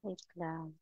Wait lang.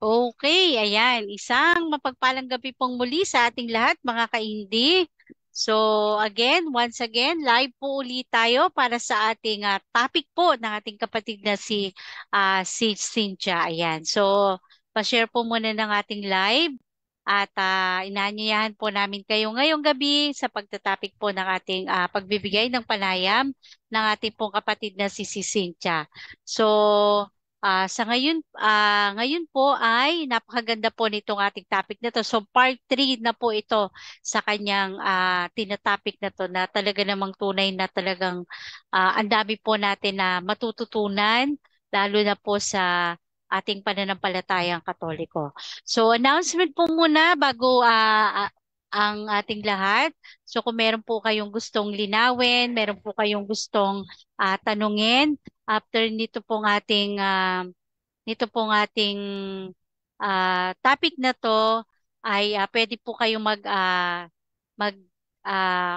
Okay, ayan. Isang mapagpalang gabi pong muli sa ating lahat, mga kaindi. So, again, once again, live po ulit tayo para sa ating topic po ng ating kapatid na si Cynthia. Ayan. So, pa-share po muna ng ating live at inaanyayahan po namin kayo ngayong gabi sa pagtatapik po ng ating pagbibigay ng panayam ng ating pong kapatid na si Cynthia. So, ngayon po ay napakaganda po nitong ating topic na to. So part 3 na po ito sa kanyang tinatopic na to na talaga namang tunay na talagang ang dami po natin na matututunan lalo na po sa ating pananampalatayang Katoliko. So announcement po muna bago ang ating lahat. So kung meron po kayong gustong linawin, meron po kayong gustong tanungin, after nito pong ating topic na to ay pwede po kayong mag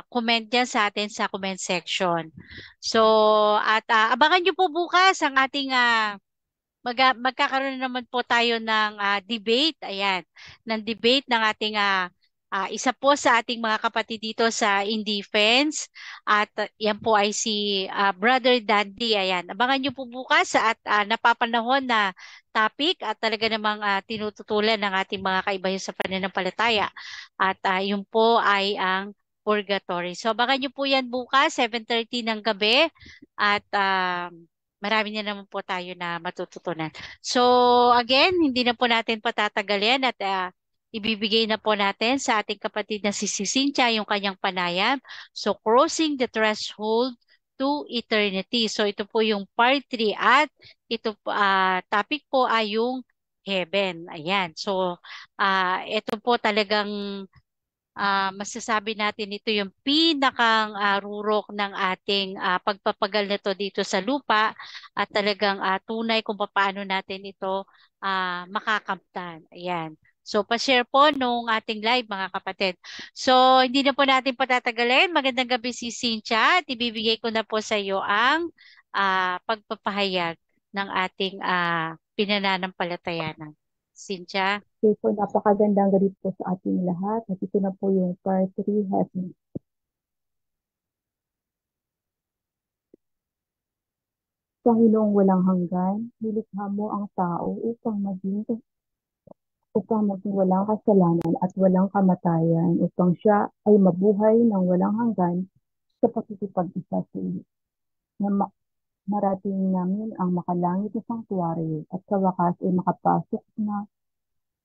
comment diyan sa atin sa comment section. So at abangan niyo po bukas ang ating magkakaroon na naman po tayo ng debate, ayan, ng debate ng ating isa po sa ating mga kapatid dito sa In Defense at yan po ay si Brother Dandy, ayan. Abangan niyo po bukas at napapanahon na topic at talaga namang tinututulan ng ating mga kaibahan sa pananampalataya at yun po ay ang purgatory. So abangan niyo po yan bukas, 7:30 ng gabi at marami na naman po tayo na matututunan. So again, hindi na po natin patatagalin at ibibigay na po natin sa ating kapatid na si Cynthia yung kanyang panayam. So crossing the threshold to eternity. So ito po yung part 3 at ito topic po ay yung heaven. Ayan. So ito po talagang masasabi natin ito yung pinakang rurok ng ating pagpapagal nito dito sa lupa at talagang tunay kung paano natin ito makakamtan. Ayan. So, pa-share po nung ating live mga kapatid. So, hindi na po natin patatagalin. Magandang gabi si Cynthia at ibibigay ko na po sa iyo ang pagpapahayag ng ating pinananampalatayanan. Cynthia? Okay po, napakagandang gabi po sa ating lahat. At ito na po yung part 3, Heaven. Panginoong walang hanggan, nilikha mo ang tao upang maging walang kasalanan at walang kamatayan, upang siya ay mabuhay ng walang hanggan sa pakikipag-isa sa iyo. Marating namin ang makalangit na sangtuwaryo at sa wakas ay makapasok na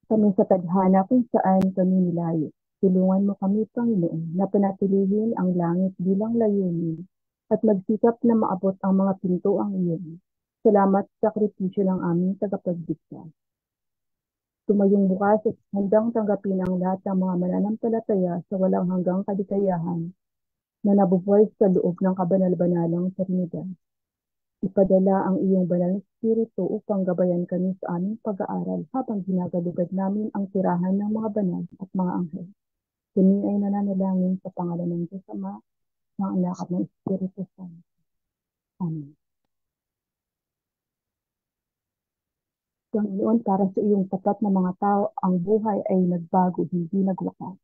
kami sa tadhana kung saan kami nilayo. Tulungan mo kami, Panginoon, na panatilihin ang langit bilang layunin at magsikap na maabot ang mga pinto ang iyon. Salamat sa sakripisyo ng aming tagapagligtas. Tumayong bukas at handang tanggapin ang lahat ng mga mananampalataya sa walang hanggang kaligayahan na nabubuhay sa loob ng kabanal-banalang Trinidad. Ipadala ang iyong banal na Espiritu upang gabayan kami sa aming pag-aaral habang ginagalugad namin ang tirahan ng mga banal at mga anghel. Kami ay nananalangin sa pangalan ng Diyos Ama, ng Anak at ng Espiritu Santo. Amen. Panginoon, para sa iyong tapat na mga tao, ang buhay ay nagbago, hindi nagwakas.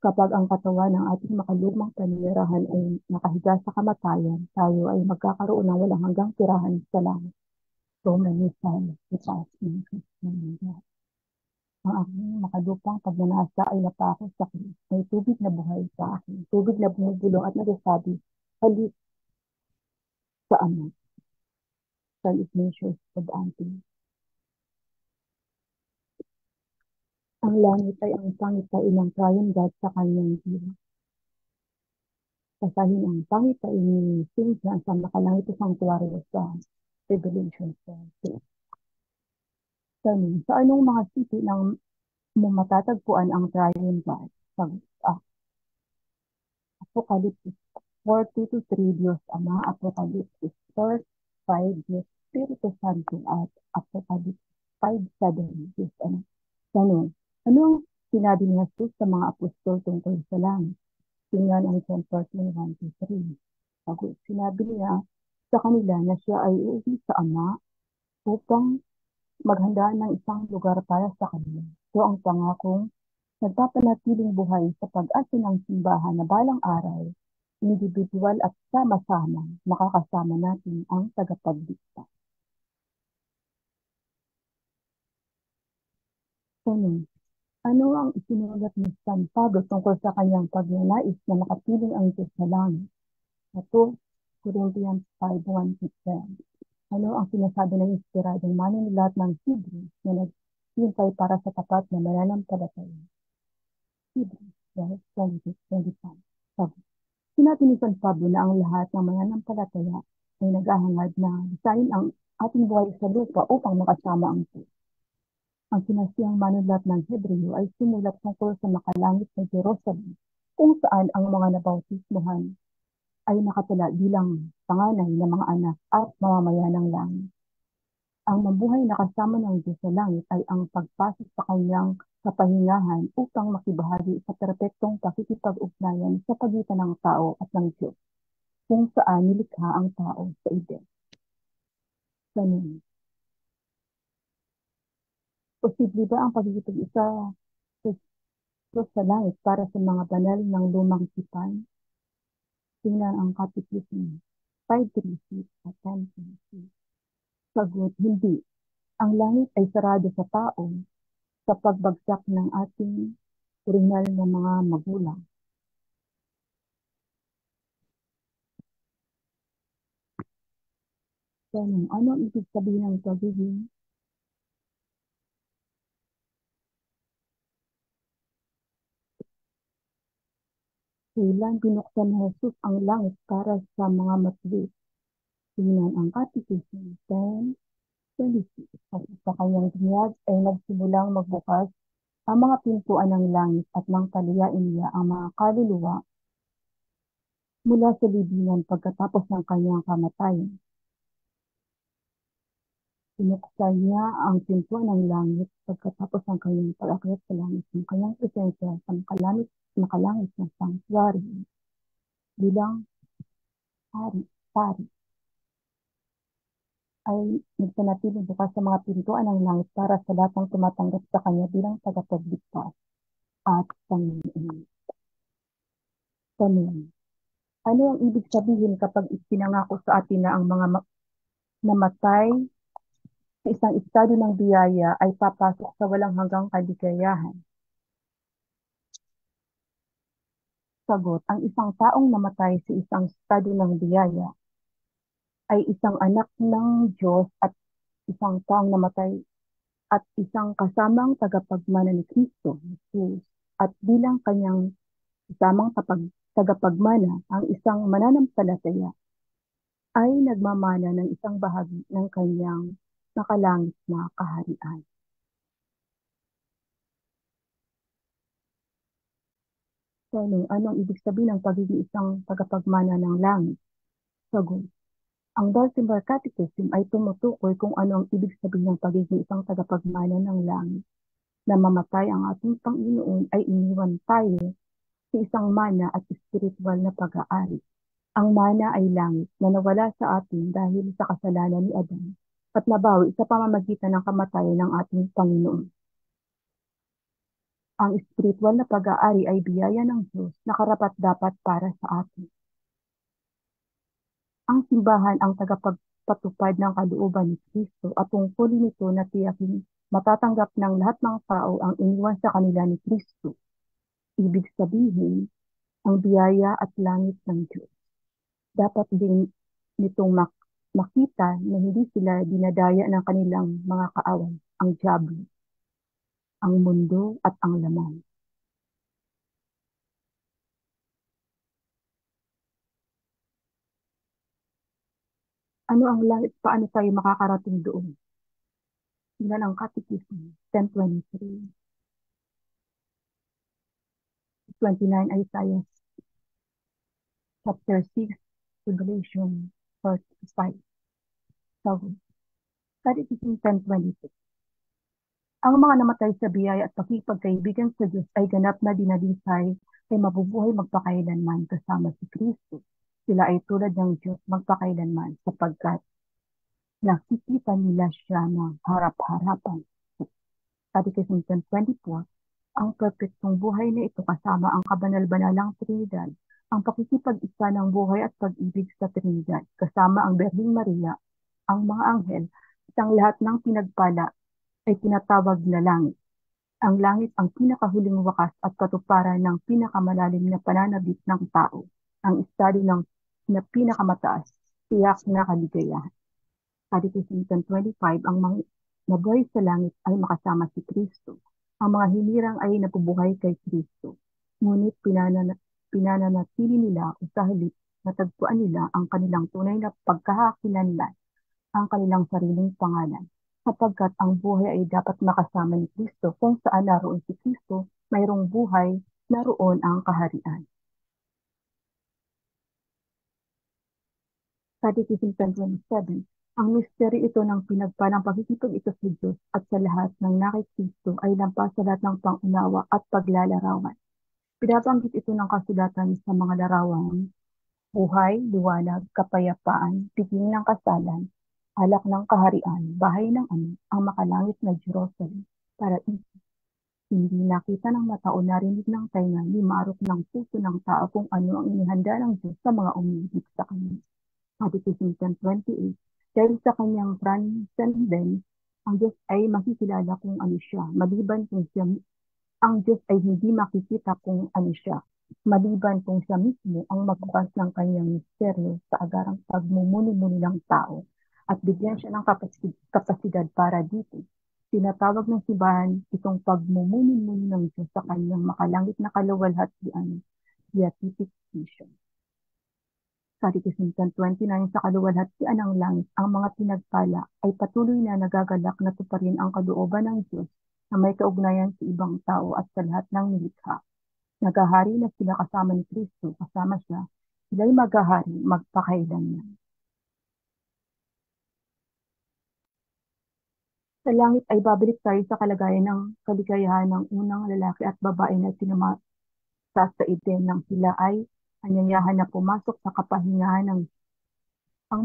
Kapag ang katawan ng ating makalumang panirahan ay nakahiga sa kamatayan, tayo ay magkakaroon ng walang hanggang tirahan sa langit. Romans 5, itaas ng Kristo ng lahat. Ang aking makalupang pagnanasa ay napako sa akin. May tubig na buhay sa akin. Tubig na bumubulong at nagsasabi, halik sa Ama. Sa Ignatius of Antioch. Ang langit ay ang pangitain ng triune God sa kanyang diwa. Kasahin ang pangitain ni St. John sa nakalangit isang tuwaryo sa Revelation 4. Tanong, sa anong mga city ng matatagpuan ang triune God? Sagot, Apocalypse 4:2-3, Diyos Ama, Apocalypse 4:5, Diyos Espiritu Santo, at Apocalypse 5:7, Diyos Ama. Tanong, ano ang sinabi ni Jesus sa mga apostol tungkol sa langit? Tingnan ang John 14:1-3. Sagot, sinabi niya sa kanila na siya ay uuwi sa Ama upang maghanda ng isang lugar para sa kanila. Ito ang pangakong nagpapanatiling buhay sa pag-asa ng simbahan na balang araw, individual at sama-sama, makakasama natin ang tagapagligtas. Tanong, ano ang isinulat ni San Pablo tungkol sa kanyang pagnanais na makapiling ang Diyos sa langit? Ito, Corinthians 5:1-10. Ano ang sinasabi ng inspiradong manunulat ng Hebrew na naghintay para sa tapat na mananampalataya? Hebrews 12:20-25. Sabi, sinabi ni San Pablo na ang lahat ng mananampalataya ay naghahangad na lisanin ang ating buhay sa lupa upang makasama ang Diyos. Ang sinasiyang manulat ng Hebreo ay sumulat tungkol sa makalangit na Jerusalem, kung saan ang mga nabautismuhan ay nakatala bilang panganay ng mga anak at mamamayan ng langit. Ang mabuhay na kasama ng Diyos sa langit ay ang pagpasok sa kanyang kapahingahan upang makibahagi sa perpektong pakikipag-ugnayan sa pagitan ng tao at ng Diyos, kung saan nilikha ang tao sa Eden. Tanong, posible ba ang pagkikipag-isa sa Diyos sa langit para sa mga banal ng lumang tipan? Tingnan ang Catechism 536 at 1036. Sagot, hindi. Ang langit ay sarado sa tao sa pagbagsak ng ating orihinal na mga magulang. Tanong, ano ang ibig sabihin ng pagiging kailan binuksan ni Jesus ang langit para sa mga matuwid? Tingnan ang Catechism 10:26. At sa kanyang biyag ay nagsimulang magbukas ang mga pintuan ng langit at nang palayain niya ang mga kaluluwa mula sa libingan pagkatapos ng kanyang kamatayan. Binuksan niya ang pintuan ng langit pagkatapos ng kanyang pag-akyat sa langit ng kanyang presensya sa makalangit na sanctuary bilang hari-hari ay nagpanatiling bukas sa mga pintuan ng langit para sa lahat ng tumatanggap sa kanya bilang tagapagligtas at Panginoon. Tanong, ano ang ibig sabihin kapag ipinangako sa atin na ang mga namatay sa isang estado ng biyaya ay papasok sa walang hanggang kaligayahan? Sagot, ang isang taong namatay sa isang estado ng biyaya ay isang anak ng Diyos at isang taong namatay at isang kasamang tagapagmana ni Kristo, Jesus, at bilang kanyang kasamang tagapagmana, ang isang mananampalataya ay nagmamana ng isang bahagi ng kanyang nakalangit na kaharian. Tanong, ano ang ibig sabihin ng pagiging isang tagapagmana ng langit? Sagot, ang Baltimore Catechism ay tumutukoy kung ano ang ibig sabihin ng pagiging isang tagapagmana ng langit. Na mamatay ang ating Panginoon ay iniwan tayo sa isang mana at espiritual na pag-aari. Ang mana ay langit na nawala sa atin dahil sa kasalanan ni Adan at nabawi sa pamamagitan ng kamatayan ng ating Panginoon. Ang espiritual na pag-aari ay biyaya ng Diyos na karapat-dapat para sa atin. Ang simbahan ang tagapagpatupad ng kalooban ni Kristo at tungkulin nito na tiyaking matatanggap ng lahat ng tao ang iniwan sa kanila ni Kristo. Ibig sabihin, ang biyaya at langit ng Diyos. Dapat din nitong makita na hindi sila dinadaya ng kanilang mga kaaway, ang diablo, ang mundo at ang laman. Ano ang langit? Paano tayo makakarating doon? Tingnan ang Catechism 10:23, 29 Isaiah chapter 6, Revelation 5. So, Catechism 10:26. Ang mga namatay sa biyaya at pakikipagkaibigan sa Diyos ay ganap na dinalisay ay mabubuhay magpakailanman kasama si Kristo. Sila ay tulad ng Diyos magpakailanman sapagkat nakikita nila siya ng harap-harapan. Catechism 10:24. Ang perpektong buhay na ito kasama ang kabanal-banalang Trinidad, ang pakikipag-isa ng buhay at pag-ibig sa Trinidad, kasama ang Birheng Maria, ang mga anghel, at ang lahat ng pinagpala ay tinatawag na langit. Ang langit ang pinakahuling wakas at katuparan ng pinakamalalim na pananabik ng tao, ang estado ng na pinakamataas, tiyak na kaligayahan. Catechism 10:25, ang mga nabuhay sa langit ay makasama si Kristo. Ang mga hinirang ay nabubuhay kay Kristo. Ngunit pinananatili nila o sa halip natagpuan nila ang kanilang tunay na pagkakakilanlan, ang kanilang sariling pangalan. Sapagkat ang buhay ay dapat makasama ni Kristo. Kung saan naroon si Kristo, mayroong buhay, naroon ang kaharian. Catechism 10:27. Ang misteryo ito ng pinagpalang pakikipag-isa sa Diyos at sa lahat ng nakikristo ay lampas sa lahat ng pangunawa at paglalarawan. Pinabanggit ito ng kasulatan sa mga larawan: buhay, liwanag, kapayapaan, piging ng kasalan, alak ng kaharian, bahay ng Ama, ang makalangit na Jerusalem, paraiso. Hindi nakita ng mata o narinig ng tainga ni maarok ng puso ng tao kung ano ang inihanda ng Diyos sa mga umiibig sa Kanya. Catechism 10:28. Dahil sa kanyang transcendence, ang Diyos ay makikilala kung ano siya, maliban kung siya, ang Diyos ay hindi makikita kung ano siya, maliban kung siya mismo ang magbukas ng kanyang misteryo sa agarang pagmumuni-muni ng tao at bigyan siya ng kapasidad para dito. Tinatawag ng simbahan itong pagmumuni-muni ng Diyos sa kanyang makalangit na kaluwalhatian, beatific vision. Catechism 10:29, sa kaluwalhatian ng langit, ang mga pinagpala ay patuloy na nagagalak na tuparin ang kalooban ng Diyos na may kaugnayan sa ibang tao at sa lahat ng nilikha. Naghahari na sila kasama ni Kristo, kasama siya. Sila'y maghahari magpakailanman. Sa langit ay babalik tayo sa kalagayan ng kaligayahan ng unang lalaki at babae na sinumasa sa Eden nang sila ay anyayahan na pumasok sa kapahingahan ng ang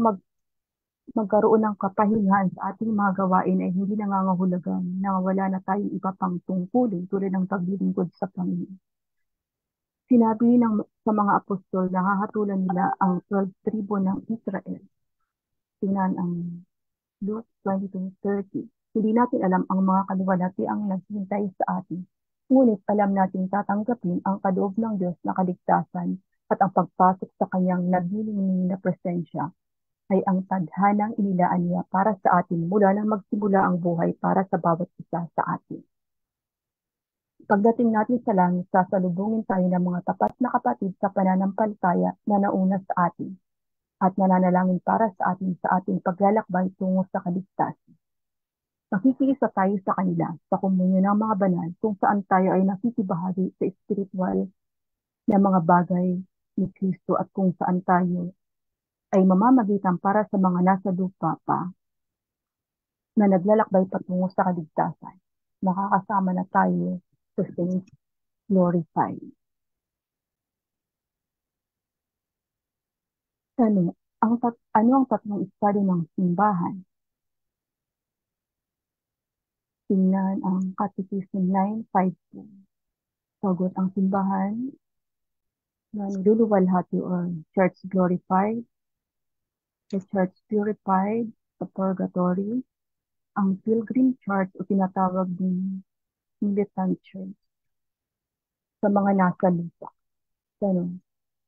magkaroon ng kapahingahan sa ating mga gawain ay hindi nangangahulugan na wala na tayong iba pang tungkulin tulad ng paglilingkod sa Panginoon. Sinabi sa mga apostol na hahatulan nila ang 12 tribo ng Israel. Tingnan ang Luke 22:30. Hindi natin alam ang mga kaluwalhati ang naghihintay sa atin. Ngunit alam natin tatanggapin ang kaloob ng Diyos na kaligtasan at ang pagpasok sa kanyang naglilingning na presensya ay ang tadhanang inilaan niya para sa atin mula nang magsimula ang buhay para sa bawat isa sa atin. Pagdating natin sa langit, sasalubungin tayo ng mga tapat na kapatid sa pananampalataya na nauna sa atin at nananalangin para sa ating paglalakbay tungo sa kaligtasan. Nakikiisa tayo sa kanila sa komunyon ng mga banal kung saan tayo ay nakikibahagi sa espiritual na mga bagay ni Kristo at kung saan tayo ay mamamagitan para sa mga nasa lupa pa na naglalakbay patungo sa kaligtasan. Makakasama na tayo sa Saints Glorified. Tanong, ano ang tatlong estado ng simbahan? Tingnan ang Catechism 952. Sagot, ang simbahan na niluluwalhati or church glorified, the church purified, sa purgatory, ang pilgrim church o tinatawag din militant church sa mga nasa lupa. Tanong,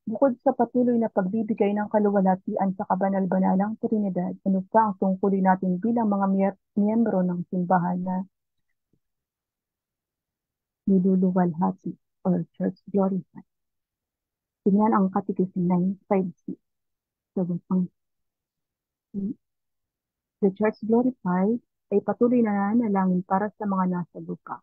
bukod sa patuloy na pagbibigay ng kaluwalhatian sa kabanal-banalang Trinidad, ano pa ang tungkulin natin bilang mga miyembro ng simbahan na niluluwalhati or church glorified? Tingnan ang Catechism 956. Sagot, ang the church glorified ay patuloy na nananalangin para sa mga nasa lupa.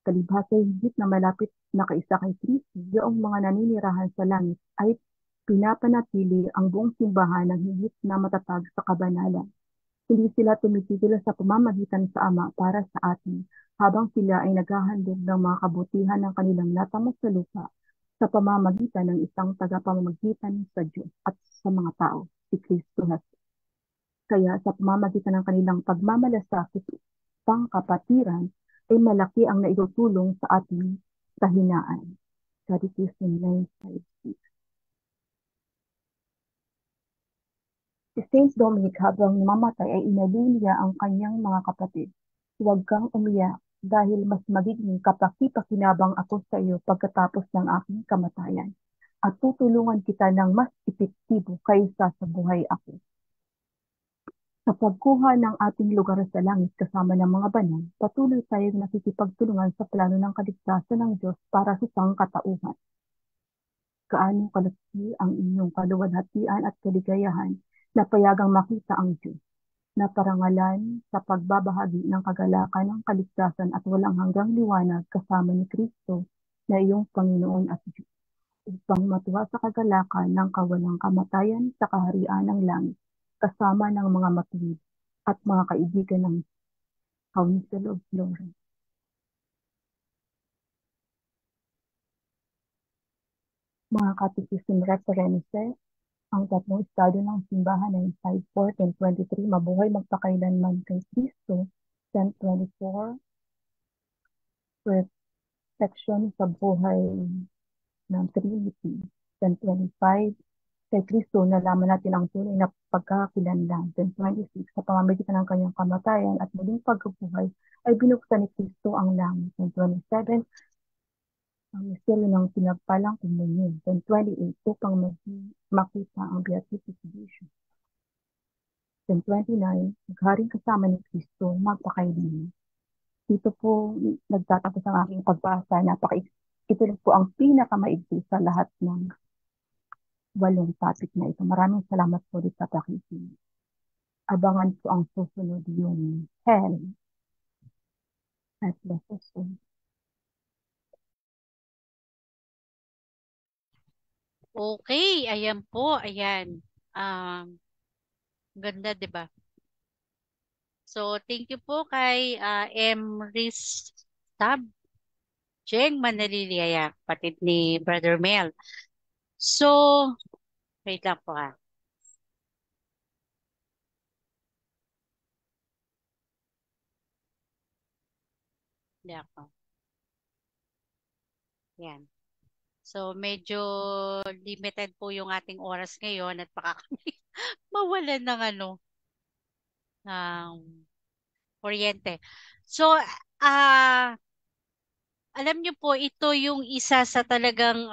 Kalibhasa higit na malapit na kaisa kay Kristo, yung mga naninirahan sa langit ay pinapanatili ang buong simbahan ng higit na matatag sa kabanalan. Hindi sila tumitigil sa pamamagitan sa Ama para sa atin, habang sila ay naghahandog ng mga kabutihan ng kanilang natamo sa lupa sa pamamagitan ng isang tagapamamagitan sa Diyos at sa mga tao, si Kristo Jesus. Kaya sa pamamagitan ng kanilang pagmamalasakit pangkapatiran ay malaki ang naitutulong sa ating kahinaan. Catechism 956. Si Saint Dominic habang namamatay ay inalin niya ang kanyang mga kapatid. Huwag kang umiyak dahil mas magiging kapaki-pakinabang ako sa iyo pagkatapos ng aking kamatayan at tutulungan kita ng mas epektibo kaysa sa buhay ako. Sa pagkuha ng ating lugar sa langit kasama ng mga banal, patuloy tayong nakikipagtulungan sa plano ng kaligtasan ng Diyos para sa sangkatauhan. Gaano kalaki ang inyong kaluwalhatian at kaligayahan na payagang makita ang Diyos, na parangalan sa pagbabahagi ng kagalakan ng kaligtasan at walang hanggang liwanag kasama ni Kristo na iyong Panginoon at Diyos, upang matuwa sa kagalakan ng kawalang kamatayan sa kaharian ng langit, kasama ng mga matuwid at mga kaibigan ng Council of Glory. Mga Catechism References, ang tatlong estado ng simbahan ay 5.4 and 23, mabuhay magpakailanman kay Kristo, 1024, perfection sa buhay ng Trinity, 1025, kay Kristo nalaman natin ang tunay na pagkakakilanlan, 1026, sa pamamagitan ng kanyang kamatayan at muling pagkabuhay ay binuksan ni Kristo ang langit, 1027, ang misteryo ng pinagpalang komunyon, 1028, upang makita ang beatification. 1029, magharing kasama ni Kristo, magpakailanman. Dito po nagtatapos ang aking pagbasa. Ito lang po ang pinakamaigsi sa lahat ng 8 topic na ito. Maraming salamat po ulit sa pakikinig. Abangan po ang susunod yung hell at bless us. Okay, ayan po, ayan. Ganda, 'di ba? So, thank you po kay M. Riz Tab, Jeng Manaliliaya, kapatid ni Brother Mel. So, wait lang po ha. Hindi ako. Yan. So, medyo limited po yung ating oras ngayon at baka kami mawalan ng ng kuryente. So, alam niyo po, ito yung isa sa talagang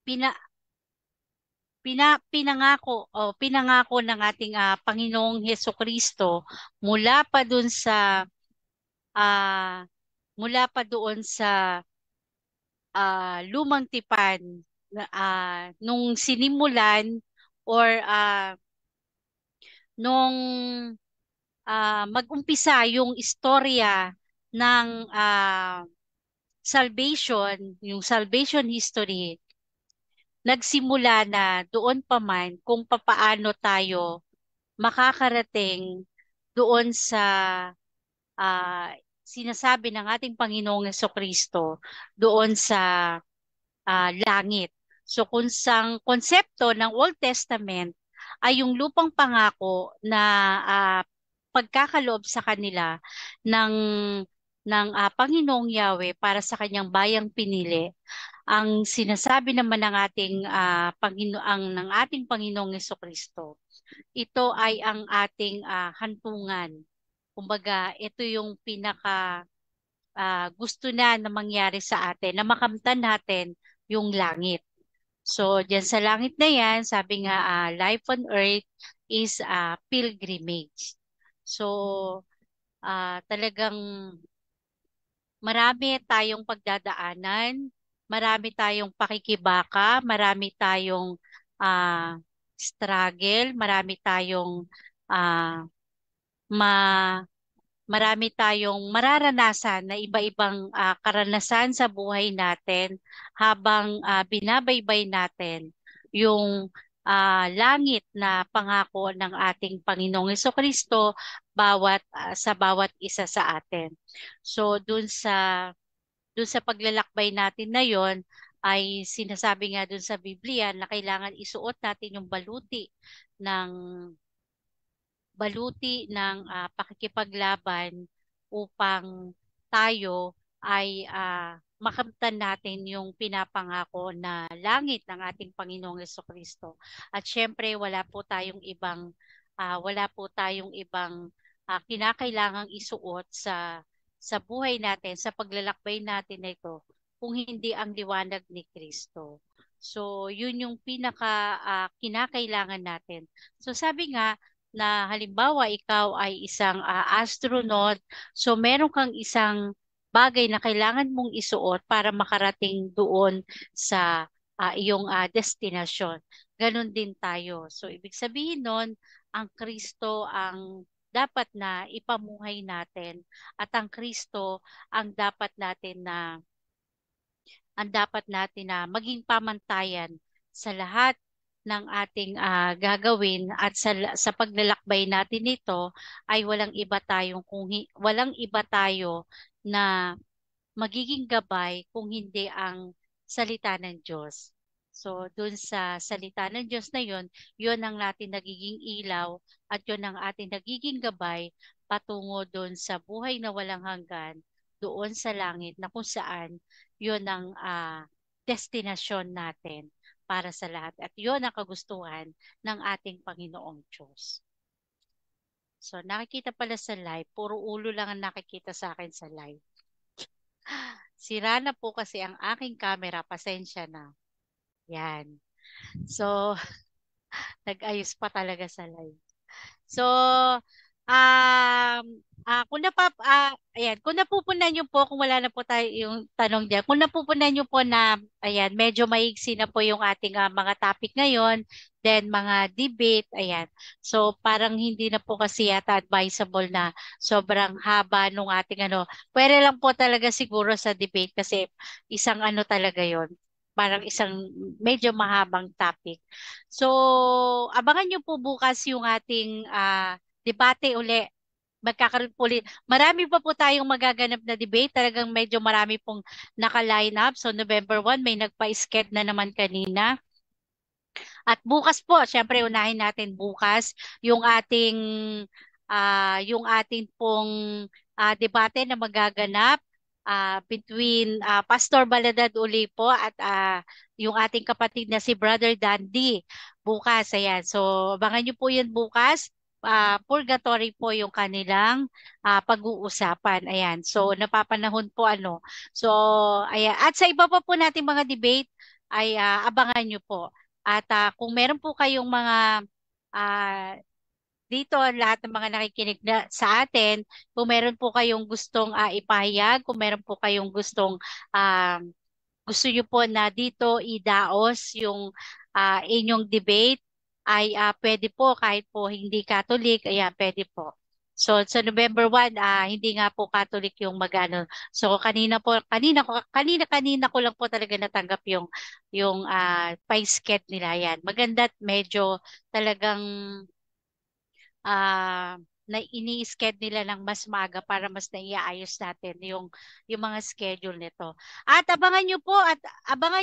pina, pinangako ng ating Panginoong Hesukristo mula pa dun sa ah, mula pa doon sa lumang tipan nung sinimulan or nung mag-umpisa yung istorya ng salvation, yung salvation history, nagsimula na doon pa man kung papaano tayo makakarating doon sa sinasabi ng ating Panginoong Hesukristo doon sa langit. So kung sang konsepto ng Old Testament ay yung lupang pangako na pagkakaloob sa kanila ng Panginoong Yahweh para sa kanyang bayang pinili. Ang sinasabi naman ng ating ng ating Panginoong Hesukristo, ito ay ang ating hantungan. Kumbaga, ito yung pinaka gusto na mangyari sa atin, na makamtan natin yung langit. So, diyan sa langit na yan, sabi nga, life on earth is a pilgrimage. So, talagang marami tayong pagdadaanan, marami tayong pakikibaka, marami tayong struggle, marami tayong ah, ma marami tayong mararanasan na iba-ibang karanasan sa buhay natin habang binabaybay natin yung langit na pangako ng ating Panginoong Hesukristo sa bawat isa sa atin. So dun sa paglalakbay natin na yon ay sinasabi nga dun sa Biblia na kailangan isuot natin yung ng baluti ng pakikipaglaban upang tayo ay makamtan natin yung pinapangako na langit ng ating Panginoong Hesukristo. At syempre wala po tayong ibang kinakailangang isuot sa buhay natin, sa paglalakbay natin na ito kung hindi ang liwanag ni Kristo. So, yun yung pinaka kinakailangan natin. So, sabi nga, na halimbawa ikaw ay isang astronaut, so meron kang isang bagay na kailangan mong isuot para makarating doon sa iyong destinasyon. Ganon din tayo. So ibig sabihin nun, ang Kristo ang dapat na ipamuhay natin at ang Kristo ang dapat natin na maging pamantayan sa lahat ng ating gagawin at sa paglalakbay natin nito ay walang iba tayo na magiging gabay kung hindi ang salita ng Diyos. So, dun sa salita ng Diyos na yun ang natin nagiging ilaw at yun ang ating nagiging gabay patungo dun sa buhay na walang hanggan, doon sa langit na kung saan yun ang destinasyon natin para sa lahat. At yun ang kagustuhan ng ating Panginoong Diyos. So, nakikita pala sa live, puro ulo lang ang nakikita sa akin sa live. Sira na po kasi ang aking camera, pasensya na. Yan. So, nag-ayos pa talaga sa live. So, kung napupunan niyo po, kung wala na po tayo yung tanong diyan, kung napupunan niyo po na, ayan, medyo maigsi na po yung ating mga topic ngayon, then mga debate, ayan. So, parang hindi na po kasi yata advisable na sobrang haba nung ating pwede lang po talaga siguro sa debate kasi isang talaga yon, parang isang medyo mahabang topic. So, abangan niyo po bukas yung ating debate uli. Magkakaroon po ulit. Marami pa po tayong magaganap na debate. Talagang medyo marami pong naka-line up. So, November 1, may nagpa-sked na naman kanina. At bukas po, syempre unahin natin bukas yung ating pong debate na magaganap between Pastor Baladad uli po at yung ating kapatid na si Brother Dandy bukas. Ayan. So, abangan nyo po yun bukas. Purgatory po yung kanilang pag-uusapan. Ayan. So, napapanahon po So, ayan. At sa iba pa po natin mga debate ay abangan nyo po. At kung meron po kayong mga ah, dito, lahat ng mga nakikinig sa atin, kung meron po kayong gustong ipahayag, kung meron po kayong ah, gusto nyo po na dito idaos yung inyong debate, ay pwede po kahit po hindi Catholic, ayan, pwede po. So sa November 1, hindi nga po Catholic yung magano. So kanina ko lang po talaga natanggap yung pa-sked nila yan. Maganda at medyo talagang na ini-schedule nila ng mas maaga para mas naiaayos natin yung mga schedule nito. At abangan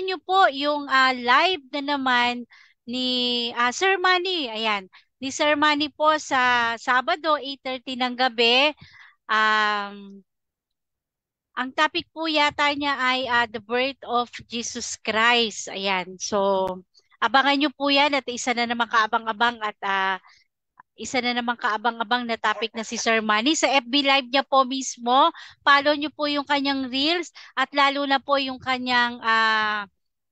nyo po yung live na naman ni Sir Manny. Ayan, ni Sir Manny po sa Sabado 8:30 ng gabi. Um, ang topic po yata niya ay the birth of Jesus Christ. Ayan. So, abangan nyo po yan at isa na naman kaabang-abang at isa na naman kaabang-abang na topic na si Sir Manny. Sa FB Live niya po mismo, follow nyo po yung kanyang reels at lalo na po yung kanyang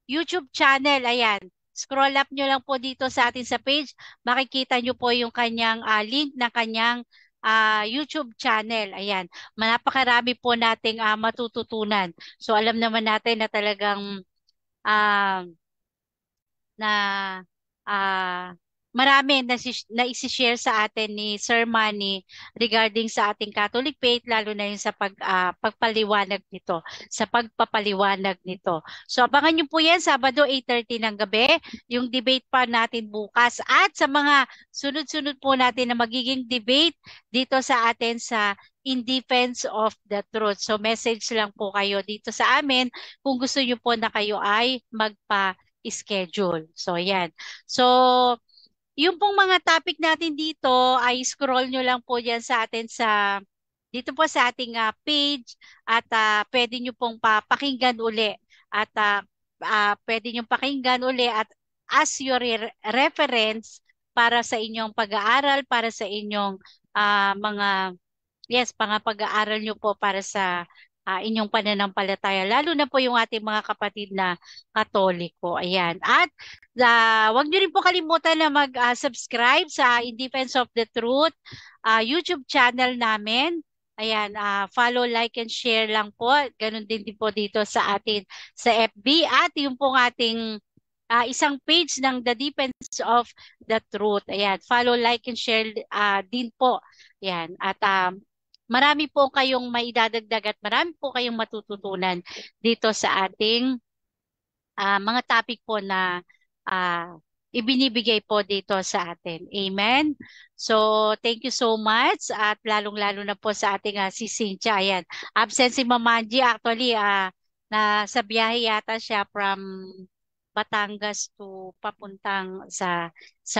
YouTube channel. Ayan. Scroll up nyo lang po dito sa atin sa page. Makikita nyo po yung kanyang link ng kanyang YouTube channel. Ayan. Napakarami po nating matututunan. So alam naman natin na talagang ah, na ah marami na isi-share sa atin ni Sir Manny regarding sa ating Catholic faith, lalo na yung sa pagpaliwanag nito, sa pagpapaliwanag nito. So abangan nyo po yan, Sabado 8:30 ng gabi, yung debate pa natin bukas at sa mga sunod-sunod po natin na magiging debate dito sa atin sa In Defense of the Truth. So message lang po kayo dito sa amin kung gusto nyo po na kayo ay magpa-schedule. So yan. So yung pong mga topic natin dito ay scroll nyo lang po dyan sa atin dito po sa ating page at pwede nyo pong papakinggan uli at pwede nyo pakinggan uli at as your reference para sa inyong pag-aaral, para sa inyong mga yes, pag-aaral nyo po para sa inyong pananampalataya, lalo na po yung ating mga kapatid na Katoliko. Ayan. At wag nyo rin po kalimutan na mag-subscribe sa In Defense of the Truth YouTube channel namin. Ayan, follow, like, and share lang po. Ganun din po dito sa atin sa FB at yung pong ating isang page ng The Defense of the Truth. Ayan, follow, like, and share din po. Ayan, at marami po kayong maidadagdag at marami po kayong matututunan dito sa ating mga topic po na ah, ibinibigay po dito sa atin. Amen? So, thank you so much at lalong-lalo na po sa ating si Cynthia. Ayan. Absent si Mamanji actually nasa biyahe yata siya from Batangas to papuntang sa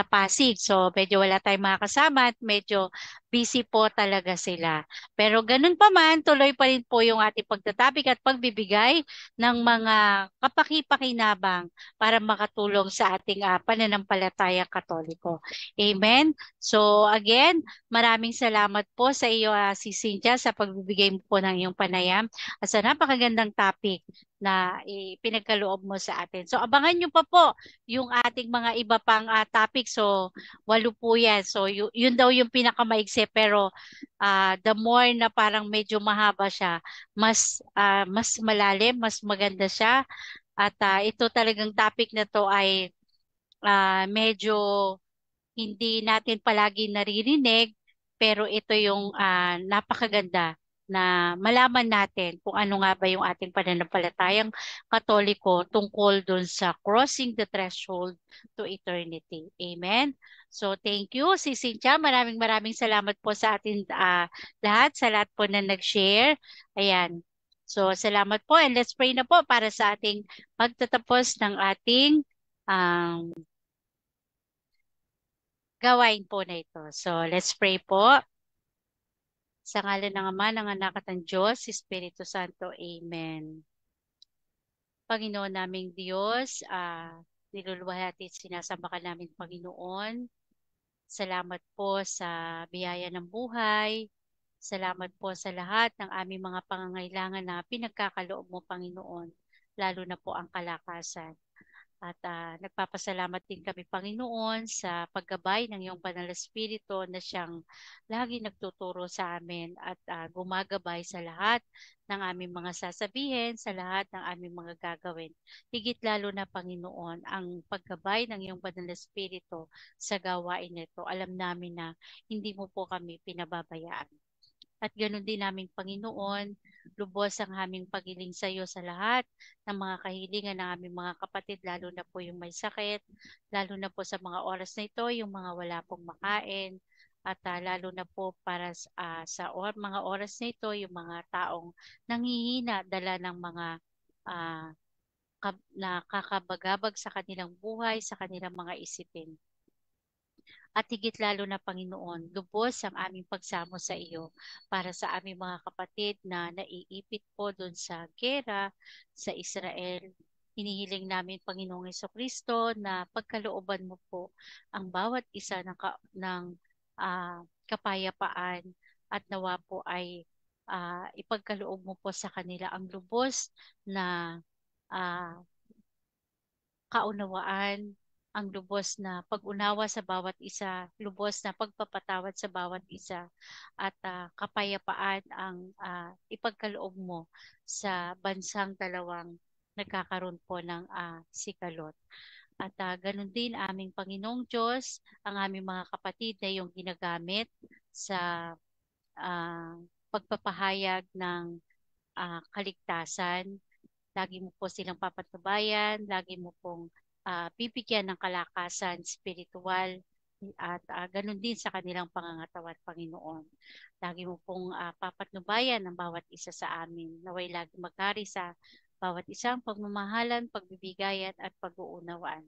Pasig. So medyo wala tayong mga kasama at medyo busy po talaga sila. Pero ganun pa man, tuloy pa rin po yung ating pagtatapik at pagbibigay ng mga kapaki-pakinabang para makatulong sa ating pananampalataya Katoliko. Amen? So again, maraming salamat po sa iyo si Cynthia sa pagbibigay mo po ng iyong panayam at sa napakagandang topic na pinagkaloob mo sa atin. So abangan nyo pa po yung ating mga iba pang topic. So 8 po yan. So yun daw yung pinakamaigsi pero the more na parang medyo mahaba siya, mas malalim, mas maganda siya. At ito talagang topic na to ay medyo hindi natin palagi naririnig, pero ito yung napakaganda na malaman natin kung ano nga ba yung ating pananampalatayang Katoliko tungkol dun sa crossing the threshold to eternity. Amen? So thank you, si Cynthia. Maraming maraming salamat po sa atin lahat, sa lahat po na nag-share. Ayan. So salamat po and let's pray na po para sa ating pagtatapos ng ating um, gawain po na ito. So, let's pray po. Sa ngalan ng Ama, ng Anak at ng Diyos, Espiritu Santo. Amen. Panginoon naming Diyos, niluluwalhati at sinasamba ka namin, Panginoon. Salamat po sa biyaya ng buhay. Salamat po sa lahat ng aming mga pangangailangan na pinagkakaloob mo, Panginoon, lalo na po ang kalakasan. At nagpapasalamat din kami, Panginoon, sa paggabay ng iyong Banal na Espiritu na siyang lagi nagtuturo sa amin at gumagabay sa lahat ng aming mga sasabihin, sa lahat ng aming mga gagawin. Higit lalo na, Panginoon, ang paggabay ng iyong Banal na Espiritu sa gawain nito. Alam namin na hindi mo po kami pinababayaan. At ganoon din namin, Panginoon, lubos ang aming pagiling sa iyo sa lahat ng mga kahilingan ng aming mga kapatid, lalo na po yung may sakit, lalo na po sa mga oras na ito, yung mga wala pong makain, At lalo na po para mga oras na ito, yung mga taong nanghihina, dala ng mga ah, nakakabagabag sa kanilang buhay, sa kanilang mga isipin. At higit lalo na Panginoon, lubos ang aming pagsamo sa iyo para sa aming mga kapatid na naiipit po doon sa gera sa Israel. Hinihiling namin, Panginoong Kristo, na pagkalooban mo po ang bawat isa kapayapaan at nawa po ay ipagkaloob mo po sa kanila ang lubos na ah, kaunawaan, ang lubos na pag-unawa sa bawat isa, lubos na pagpapatawad sa bawat isa, at kapayapaan ang ipagkaloob mo sa bansang dalawang nagkakaroon po ng sikalot. At ganun din aming Panginoong Diyos, ang aming mga kapatid na yung ginagamit sa pagpapahayag ng kaligtasan. Lagi mo po silang papatubayan, lagi mo pong bibigyan ng kalakasan spiritual at ganun din sa kanilang pangangatawan, Panginoon. Lagi mo pong papatnubayan ng bawat isa sa amin. Naway lagi magkari sa bawat isang pagmamahalan, pagbibigayan at pag-uunawaan.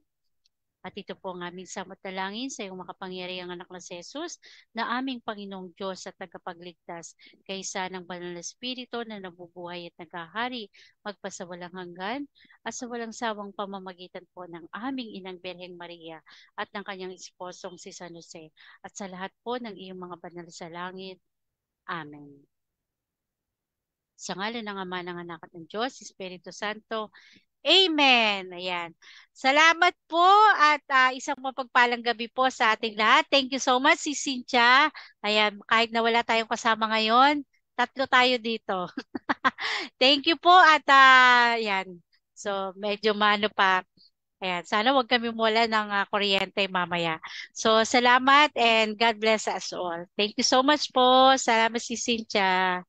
At ito po ang aming samatalangin sa iyong makapangyarihang anak na si Jesus, na aming Panginoong Diyos at tagapagligtas, kaysa ng banal na Espiritu na nabubuhay at naghahari magpasawalang hanggan, at sa walang sawang pamamagitan po ng aming Inang Birheng Maria at ng kanyang esposong si San Jose, at sa lahat po ng iyong mga banal sa langit. Amen. Sa ngalan ng Ama, ng Anak at ng Diyos, Espiritu Santo. Amen. Ayan. Salamat po at isang mapagpalang gabi po sa ating lahat. Thank you so much, si Cynthia. Ayan, kahit na wala tayong kasama ngayon, tatlo tayo dito. Thank you po at ayan. So, medyo mano pa. Ayan, sana wag kami mawala ng kuryente mamaya. So, salamat and God bless us all. Thank you so much po. Salamat, si Cynthia.